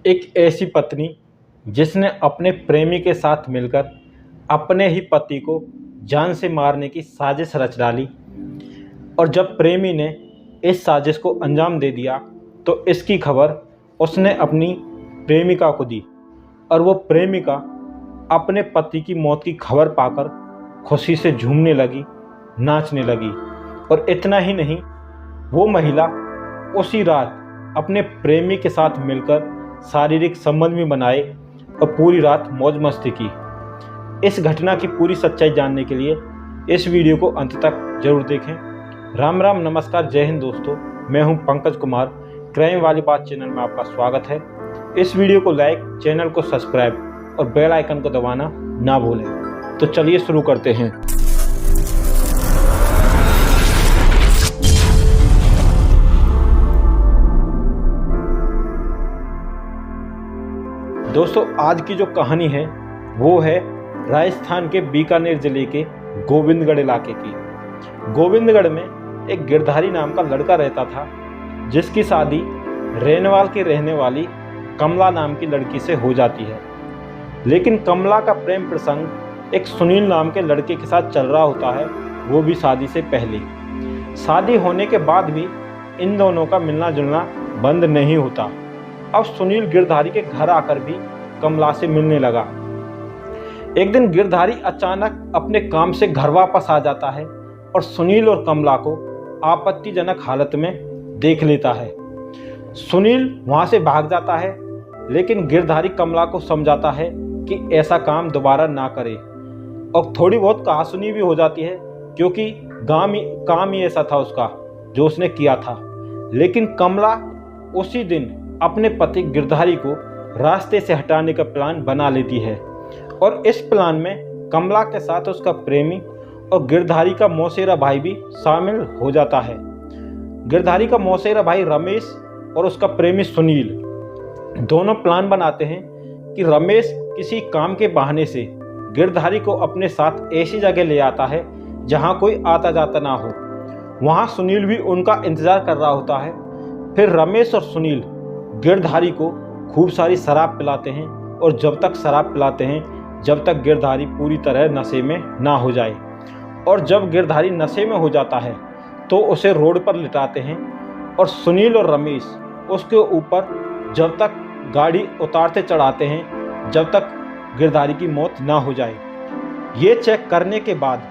एक ऐसी पत्नी जिसने अपने प्रेमी के साथ मिलकर अपने ही पति को जान से मारने की साजिश रच डाली और जब प्रेमी ने इस साजिश को अंजाम दे दिया तो इसकी खबर उसने अपनी प्रेमिका को दी और वो प्रेमिका अपने पति की मौत की खबर पाकर खुशी से झूमने लगी, नाचने लगी। और इतना ही नहीं, वो महिला उसी रात अपने प्रेमी के साथ मिलकर शारीरिक संबंध भी बनाए और पूरी रात मौज मस्ती की। इस घटना की पूरी सच्चाई जानने के लिए इस वीडियो को अंत तक जरूर देखें। राम राम, नमस्कार, जय हिंद दोस्तों। मैं हूं पंकज कुमार। क्राइम वाली बात चैनल में आपका स्वागत है। इस वीडियो को लाइक, चैनल को सब्सक्राइब और बेल आइकन को दबाना ना भूलें। तो चलिए शुरू करते हैं। दोस्तों, आज की जो कहानी है वो है राजस्थान के बीकानेर जिले के गोविंदगढ़ इलाके की। गोविंदगढ़ में एक गिरधारी नाम का लड़का रहता था जिसकी शादी रेनवाल की रहने वाली कमला नाम की लड़की से हो जाती है। लेकिन कमला का प्रेम प्रसंग एक सुनील नाम के लड़के के साथ चल रहा होता है, वो भी शादी से पहले। शादी होने के बाद भी इन दोनों का मिलना जुलना बंद नहीं होता। अब सुनील गिरधारी के घर आकर भी कमला से मिलने लगा। एक दिन गिरधारी अचानक अपने काम से घर वापस आ जाता है और सुनील और कमला को आपत्तिजनक हालत में देख लेता है। सुनील वहां से भाग जाता है, लेकिन गिरधारी कमला को समझाता है कि ऐसा काम दोबारा ना करे और थोड़ी बहुत कहासुनी भी हो जाती है क्योंकि काम ही ऐसा था उसका जो उसने किया था। लेकिन कमला उसी दिन अपने पति गिरधारी को रास्ते से हटाने का प्लान बना लेती है और इस प्लान में कमला के साथ उसका प्रेमी और गिरधारी का मौसेरा भाई भी शामिल हो जाता है। गिरधारी का मौसेरा भाई रमेश और उसका प्रेमी सुनील दोनों प्लान बनाते हैं कि रमेश किसी काम के बहाने से गिरधारी को अपने साथ ऐसी जगह ले आता है जहां कोई आता जाता ना हो। वहां सुनील भी उनका इंतजार कर रहा होता है। फिर रमेश और सुनील गिरधारी को खूब सारी शराब पिलाते हैं और जब तक शराब पिलाते हैं जब तक गिरधारी पूरी तरह नशे में ना हो जाए। और जब गिरधारी नशे में हो जाता है तो उसे रोड पर लिटाते हैं और सुनील और रमेश उसके ऊपर जब तक गाड़ी उतारते चढ़ाते हैं जब तक गिरधारी की मौत ना हो जाए। ये चेक करने के बाद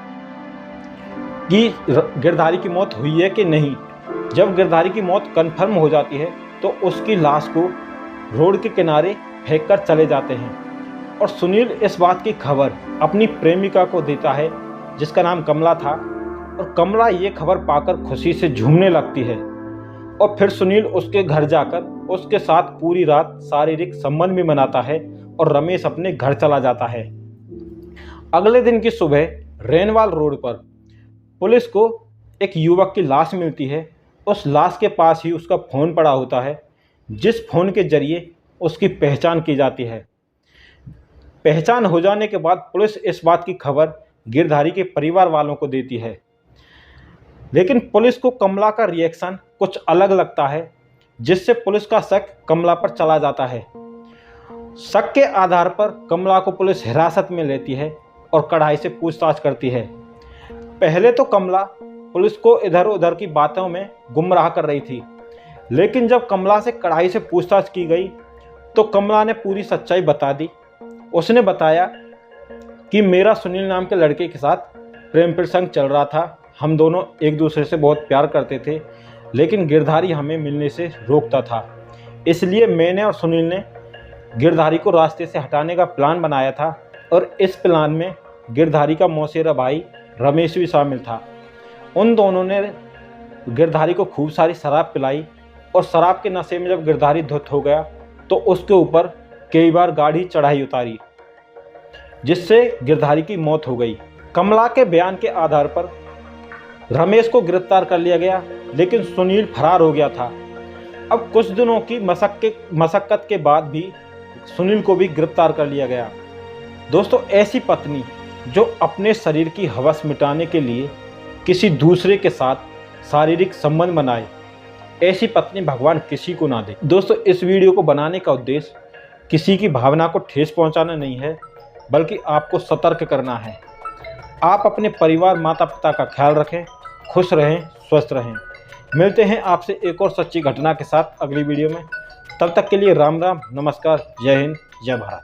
कि गिरधारी की मौत हुई है कि नहीं, जब गिरधारी की मौत कंफर्म हो जाती है तो उसकी लाश को रोड के किनारे फेंक कर चले जाते हैं। और सुनील इस बात की खबर अपनी प्रेमिका को देता है जिसका नाम कमला था और कमला ये खबर पाकर खुशी से झूमने लगती है। और फिर सुनील उसके घर जाकर उसके साथ पूरी रात शारीरिक संबंध भी मनाता है और रमेश अपने घर चला जाता है। अगले दिन की सुबह रेनवाल रोड पर पुलिस को एक युवक की लाश मिलती है। उस लाश के पास ही उसका फ़ोन पड़ा होता है जिस फ़ोन के जरिए उसकी पहचान की जाती है। पहचान हो जाने के बाद पुलिस इस बात की खबर गिरधारी के परिवार वालों को देती है। लेकिन पुलिस को कमला का रिएक्शन कुछ अलग लगता है जिससे पुलिस का शक कमला पर चला जाता है। शक के आधार पर कमला को पुलिस हिरासत में लेती है और कड़ाई से पूछताछ करती है। पहले तो कमला पुलिस को इधर उधर की बातों में गुमराह कर रही थी, लेकिन जब कमला से कड़ाई से पूछताछ की गई तो कमला ने पूरी सच्चाई बता दी। उसने बताया कि मेरा सुनील नाम के लड़के के साथ प्रेम प्रसंग चल रहा था। हम दोनों एक दूसरे से बहुत प्यार करते थे, लेकिन गिरधारी हमें मिलने से रोकता था। इसलिए मैंने और सुनील ने गिरधारी को रास्ते से हटाने का प्लान बनाया था और इस प्लान में गिरधारी का मौसेरा भाई रमेश भी शामिल था। उन दोनों ने गिरधारी को खूब सारी शराब पिलाई और शराब के नशे में जब गिरधारी धुत हो गया तो उसके ऊपर कई बार गाड़ी चढ़ाई उतारी जिससे गिरधारी की मौत हो गई। कमला के बयान के आधार पर रमेश को गिरफ्तार कर लिया गया, लेकिन सुनील फरार हो गया था। अब कुछ दिनों की मशक्कत के बाद भी सुनील को भी गिरफ्तार कर लिया गया। दोस्तों, ऐसी पत्नी जो अपने शरीर की हवस मिटाने के लिए किसी दूसरे के साथ शारीरिक संबंध बनाए, ऐसी पत्नी भगवान किसी को ना दे। दोस्तों, इस वीडियो को बनाने का उद्देश्य किसी की भावना को ठेस पहुंचाना नहीं है, बल्कि आपको सतर्क करना है। आप अपने परिवार माता पिता का ख्याल रखें, खुश रहें, स्वस्थ रहें। मिलते हैं आपसे एक और सच्ची घटना के साथ अगली वीडियो में। तब तक के लिए राम राम, नमस्कार, जय हिंद, जय भारत।